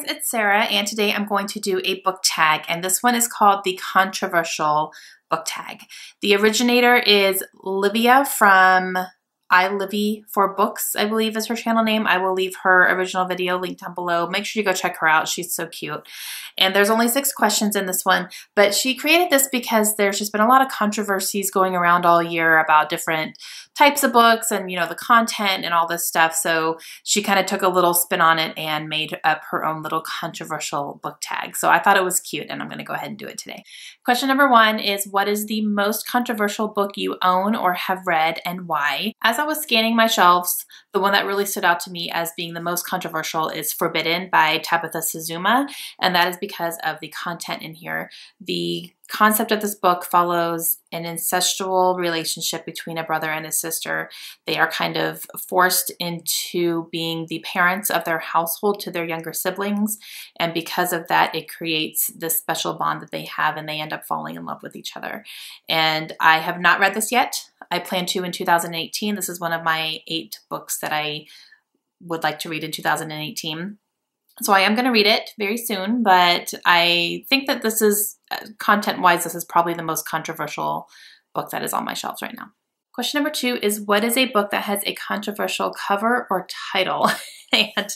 guys, it's Sarah, and today I'm going to do a book tag, and this one is called the Controversial Book Tag. The originator is Livia from I Livy for Books, I believe is her channel name. I will leave her original video linked down below. Make sure you go check her out. She's so cute. And there's only 6 questions in this one, but she created this because there's just been a lot of controversies going around all year about different types of books and, you know, the content and all this stuff. So she kind of took a little spin on it and made up her own little controversial book tag. So I thought it was cute, and I'm going to go ahead and do it today. Question number 1 is, what is the most controversial book you own or have read, and why? As I was scanning my shelves, the one that really stood out to me as being the most controversial is Forbidden by Tabitha Suzuma, and that is because of the content in here. The concept of this book follows an incestual relationship between a brother and a sister. They are kind of forced into being the parents of their household to their younger siblings, and because of that, it creates this special bond that they have, and they end up falling in love with each other. And I have not read this yet. I plan to in 2018. This is one of my 8 books that I would like to read in 2018. So I am going to read it very soon, but I think that this is, content-wise, this is probably the most controversial book that is on my shelves right now. Question number 2 is, what is a book that has a controversial cover or title? And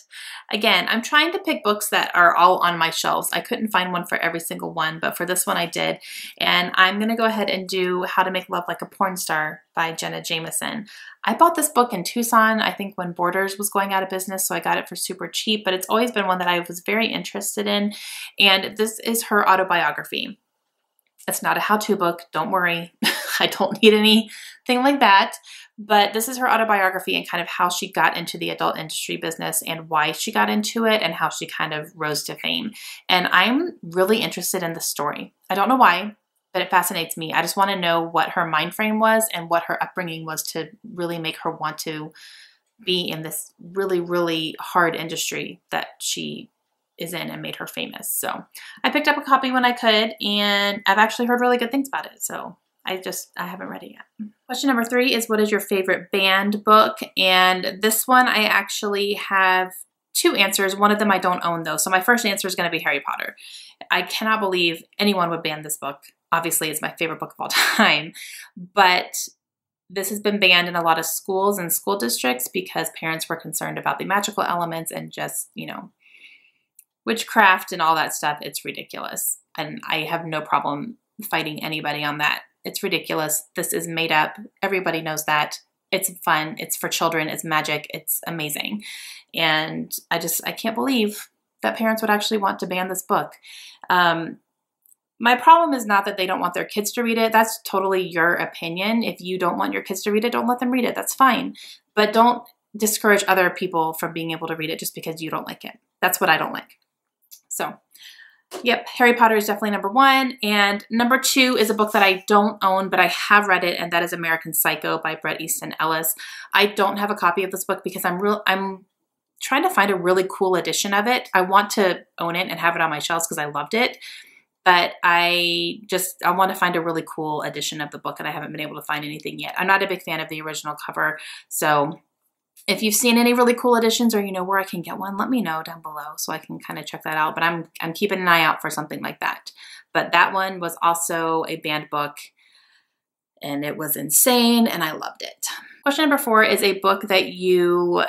again, I'm trying to pick books that are all on my shelves. I couldn't find one for every single one, but for this one I did. And I'm going to go ahead and do How to Make Love Like a Porn Star by Jenna Jameson. I bought this book in Tucson, I think when Borders was going out of business, so I got it for super cheap, but it's always been one that I was very interested in. And this is her autobiography. It's not a how-to book, don't worry. I don't need anything like that. But this is her autobiography and kind of how she got into the adult industry business and why she got into it and how she kind of rose to fame. And I'm really interested in the story. I don't know why, but it fascinates me. I just want to know what her mind frame was and what her upbringing was to really make her want to be in this really, really hard industry that she is in and made her famous. So I picked up a copy when I could, and I've actually heard really good things about it. So I haven't read it yet. Question number 3 is, what is your favorite banned book? And this one I actually have 2 answers. One of them I don't own though. So my first answer is going to be Harry Potter. I cannot believe anyone would ban this book. Obviously it's my favorite book of all time, but this has been banned in a lot of schools and school districts because parents were concerned about the magical elements and just, you know, witchcraft and all that stuff. It's ridiculous. And I have no problem fighting anybody on that. It's ridiculous. This is made up. Everybody knows that. It's fun. It's for children. It's magic. It's amazing. And I can't believe that parents would actually want to ban this book. My problem is not that they don't want their kids to read it. That's totally your opinion. If you don't want your kids to read it, don't let them read it. That's fine. But don't discourage other people from being able to read it just because you don't like it. That's what I don't like. So, yep, Harry Potter is definitely number 1. And number 2 is a book that I don't own, but I have read it, and that is American Psycho by Bret Easton Ellis. I don't have a copy of this book because I'm trying to find a really cool edition of it. I want to own it and have it on my shelves because I loved it. But I want to find a really cool edition of the book, and I haven't been able to find anything yet. I'm not a big fan of the original cover, so if you've seen any really cool editions or you know where I can get one, let me know down below so I can kind of check that out. But I'm keeping an eye out for something like that. But that one was also a banned book, and it was insane, and I loved it. Question number 4 is a book that you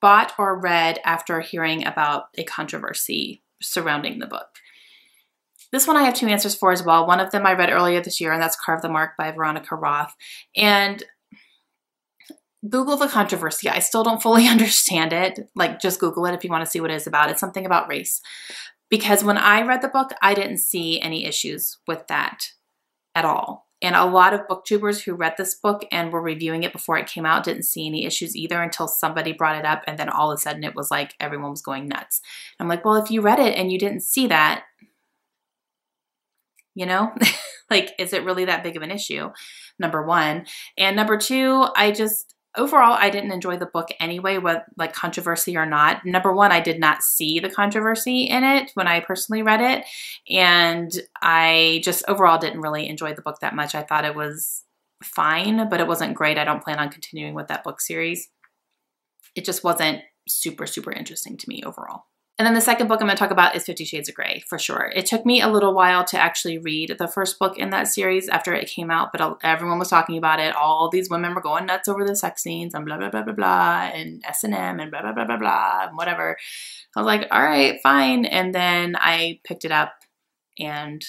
bought or read after hearing about a controversy surrounding the book. This one I have 2 answers for as well. One of them I read earlier this year, and that's Carve the Mark by Veronica Roth. And Google the controversy. I still don't fully understand it. Like, just Google it if you want to see what it is about. It's something about race. Because when I read the book, I didn't see any issues with that at all. And a lot of booktubers who read this book and were reviewing it before it came out didn't see any issues either until somebody brought it up, and then all of a sudden it was like everyone was going nuts. I'm like, well, if you read it and you didn't see that, you know, like, is it really that big of an issue? Number 1. And number 2, overall, I didn't enjoy the book anyway, with like controversy or not. Number 1, I did not see the controversy in it when I personally read it. And I just overall didn't really enjoy the book that much. I thought it was fine, but it wasn't great. I don't plan on continuing with that book series. It just wasn't super, super interesting to me overall. And then the second book I'm going to talk about is 50 Shades of Grey, for sure. It took me a little while to actually read the first book in that series after it came out, but everyone was talking about it. All these women were going nuts over the sex scenes and blah, blah, blah, blah, blah, and S&M and blah, blah, blah, blah, blah, and whatever. I was like, all right, fine. And then I picked it up and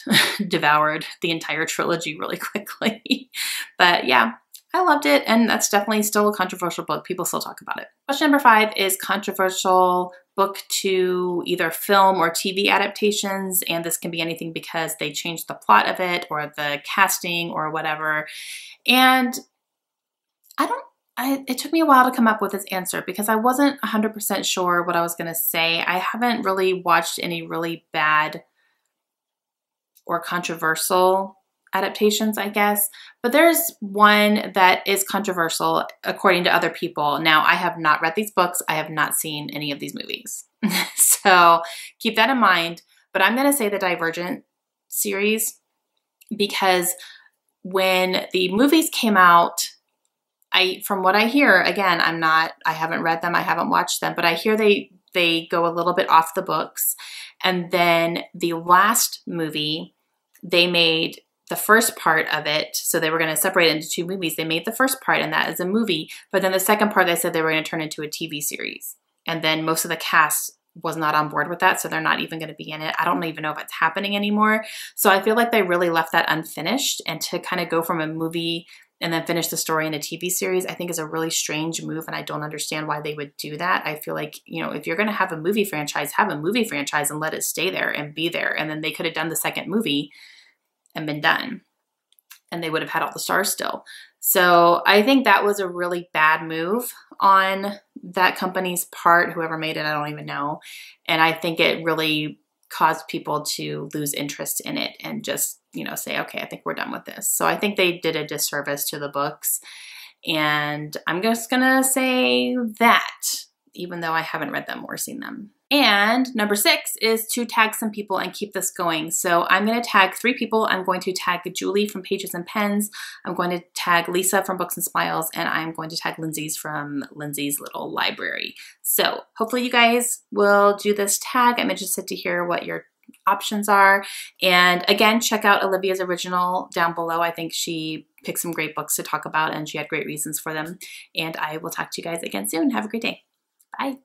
devoured the entire trilogy really quickly. But yeah, I loved it, and that's definitely still a controversial book. People still talk about it. Question number 5 is controversial book to either film or TV adaptations, and this can be anything because they changed the plot of it or the casting or whatever. And it took me a while to come up with this answer because I wasn't 100% sure what I was going to say. I haven't really watched any really bad or controversial adaptations, I guess, but there's one that is controversial according to other people. Now, I have not read these books. I have not seen any of these movies. So keep that in mind, but I'm going to say the Divergent series because when the movies came out, from what I hear, again, I haven't read them, I haven't watched them, but I hear they go a little bit off the books. And then the last movie, they made the first part of it, so they were going to separate it into 2 movies. They made the first part, and that is a movie, but then the second part they said they were going to turn into a TV series. And then most of the cast was not on board with that, so they're not even going to be in it. I don't even know if it's happening anymore. So I feel like they really left that unfinished, and to kind of go from a movie and then finish the story in a TV series, I think is a really strange move, and I don't understand why they would do that. I feel like, you know, if you're going to have a movie franchise, have a movie franchise and let it stay there and be there. And then they could have done the second movie and been done, and they would have had all the stars still. So I think that was a really bad move on that company's part. Whoever made it, I don't even know. And I think it really caused people to lose interest in it and just, you know, say, okay, I think we're done with this. So I think they did a disservice to the books. And I'm just gonna say that, even though I haven't read them or seen them. And number 6 is to tag some people and keep this going. So I'm going to tag 3 people. I'm going to tag Julie from Pages and Pens. I'm going to tag Lisa from Books and Smiles. And I'm going to tag Lindsay's from Lindsay's Little Library. So hopefully you guys will do this tag. I'm interested to hear what your options are. And again, check out Olivia's original down below. I think she picked some great books to talk about, and she had great reasons for them. And I will talk to you guys again soon. Have a great day. Bye.